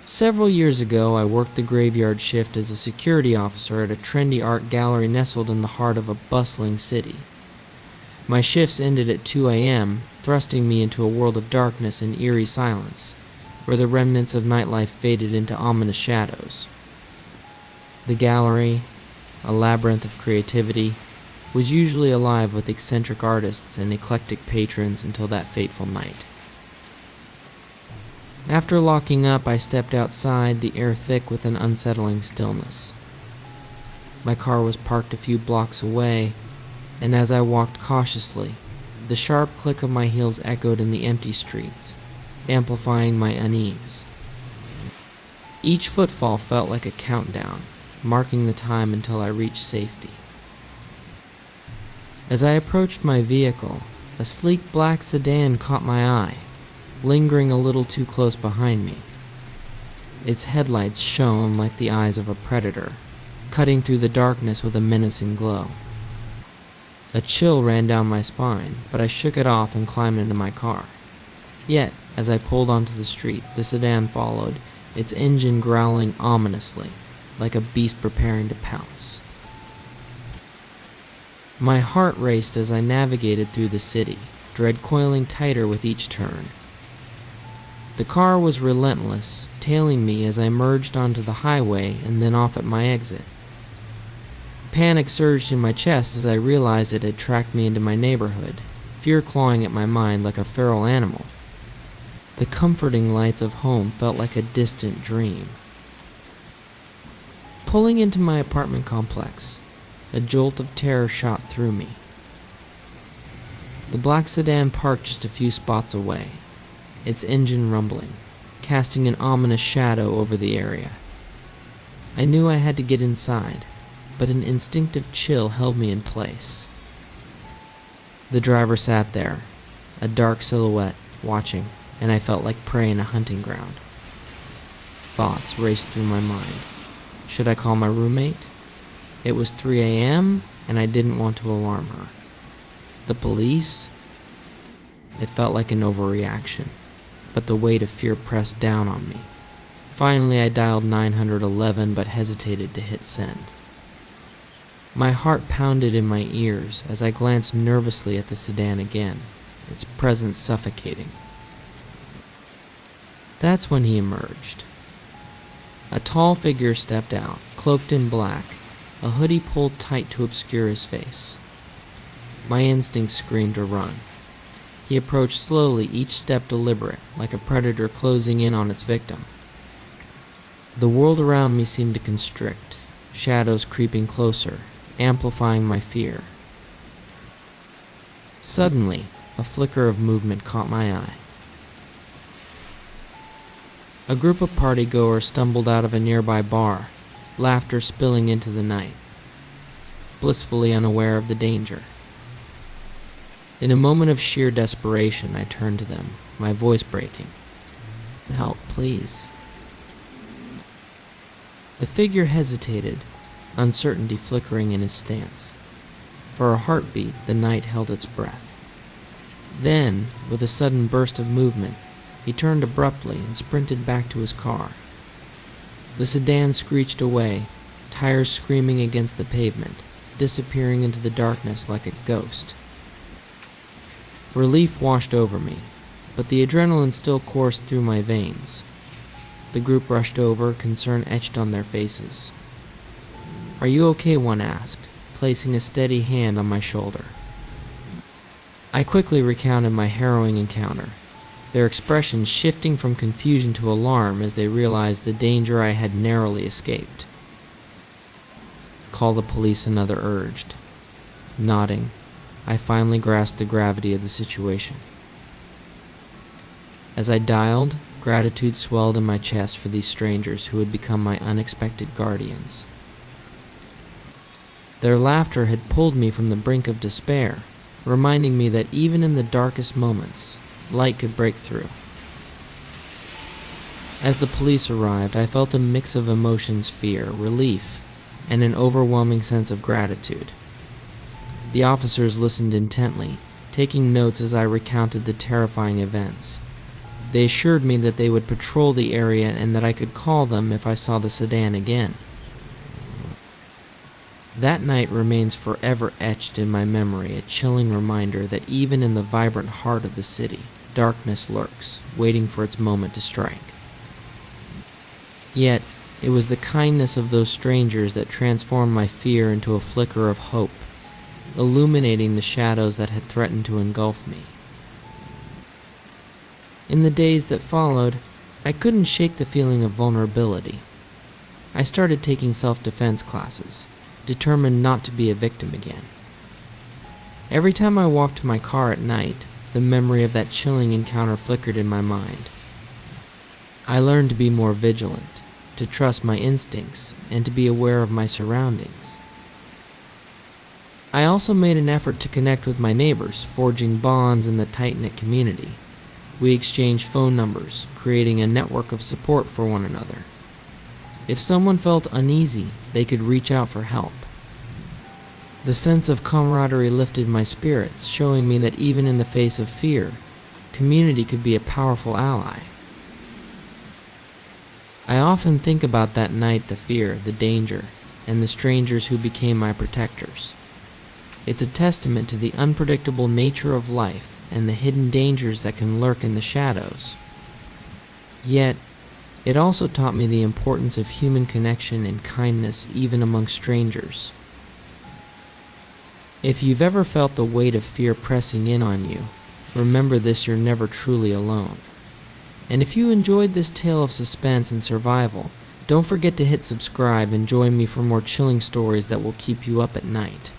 Several years ago, I worked the graveyard shift as a security officer at a trendy art gallery nestled in the heart of a bustling city. My shifts ended at 2 a.m., thrusting me into a world of darkness and eerie silence, where the remnants of nightlife faded into ominous shadows. The gallery, a labyrinth of creativity, was usually alive with eccentric artists and eclectic patrons until that fateful night. After locking up, I stepped outside, the air thick with an unsettling stillness. My car was parked a few blocks away, and as I walked cautiously, the sharp click of my heels echoed in the empty streets, amplifying my unease. Each footfall felt like a countdown, marking the time until I reached safety. As I approached my vehicle, a sleek black sedan caught my eye, lingering a little too close behind me. Its headlights shone like the eyes of a predator, cutting through the darkness with a menacing glow. A chill ran down my spine, but I shook it off and climbed into my car. Yet, as I pulled onto the street, the sedan followed, its engine growling ominously, like a beast preparing to pounce. My heart raced as I navigated through the city, dread coiling tighter with each turn. The car was relentless, tailing me as I merged onto the highway and then off at my exit. Panic surged in my chest as I realized it had tracked me into my neighborhood, fear clawing at my mind like a feral animal. The comforting lights of home felt like a distant dream. Pulling into my apartment complex, a jolt of terror shot through me. The black sedan parked just a few spots away, its engine rumbling, casting an ominous shadow over the area. I knew I had to get inside, but an instinctive chill held me in place. The driver sat there, a dark silhouette, watching, and I felt like prey in a hunting ground. Thoughts raced through my mind. Should I call my roommate? It was 3 a.m., and I didn't want to alarm her. The police? It felt like an overreaction, but the weight of fear pressed down on me. Finally, I dialed 911 but hesitated to hit send. My heart pounded in my ears as I glanced nervously at the sedan again, its presence suffocating. That's when he emerged. A tall figure stepped out, cloaked in black, a hoodie pulled tight to obscure his face. My instincts screamed to run. He approached slowly, each step deliberate, like a predator closing in on its victim. The world around me seemed to constrict, shadows creeping closer, amplifying my fear. Suddenly, a flicker of movement caught my eye. A group of partygoers stumbled out of a nearby bar, laughter spilling into the night, blissfully unaware of the danger. In a moment of sheer desperation, I turned to them, my voice breaking. "Help, please." The figure hesitated, uncertainty flickering in his stance. For a heartbeat, the night held its breath. Then, with a sudden burst of movement, he turned abruptly and sprinted back to his car. The sedan screeched away, tires screaming against the pavement, disappearing into the darkness like a ghost. Relief washed over me, but the adrenaline still coursed through my veins. The group rushed over, concern etched on their faces. "Are you okay?" one asked, placing a steady hand on my shoulder. I quickly recounted my harrowing encounter, their expressions shifting from confusion to alarm as they realized the danger I had narrowly escaped. "Call the police," another urged. Nodding, I finally grasped the gravity of the situation. As I dialed, gratitude swelled in my chest for these strangers who had become my unexpected guardians. Their laughter had pulled me from the brink of despair, reminding me that even in the darkest moments, light could break through. As the police arrived, I felt a mix of emotions: fear, relief, and an overwhelming sense of gratitude. The officers listened intently, taking notes as I recounted the terrifying events. They assured me that they would patrol the area and that I could call them if I saw the sedan again. That night remains forever etched in my memory, a chilling reminder that even in the vibrant heart of the city, darkness lurks, waiting for its moment to strike. Yet, it was the kindness of those strangers that transformed my fear into a flicker of hope, illuminating the shadows that had threatened to engulf me. In the days that followed, I couldn't shake the feeling of vulnerability. I started taking self-defense classes, determined not to be a victim again. Every time I walked to my car at night, the memory of that chilling encounter flickered in my mind. I learned to be more vigilant, to trust my instincts, and to be aware of my surroundings. I also made an effort to connect with my neighbors, forging bonds in the tight-knit community. We exchanged phone numbers, creating a network of support for one another. If someone felt uneasy, they could reach out for help. The sense of camaraderie lifted my spirits, showing me that even in the face of fear, community could be a powerful ally. I often think about that night, the fear, the danger, and the strangers who became my protectors. It's a testament to the unpredictable nature of life and the hidden dangers that can lurk in the shadows. Yet, it also taught me the importance of human connection and kindness even among strangers. If you've ever felt the weight of fear pressing in on you, remember this: you're never truly alone. And if you enjoyed this tale of suspense and survival, don't forget to hit subscribe and join me for more chilling stories that will keep you up at night.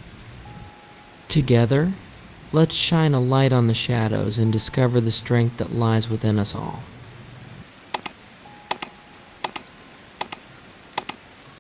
Together, let's shine a light on the shadows and discover the strength that lies within us all.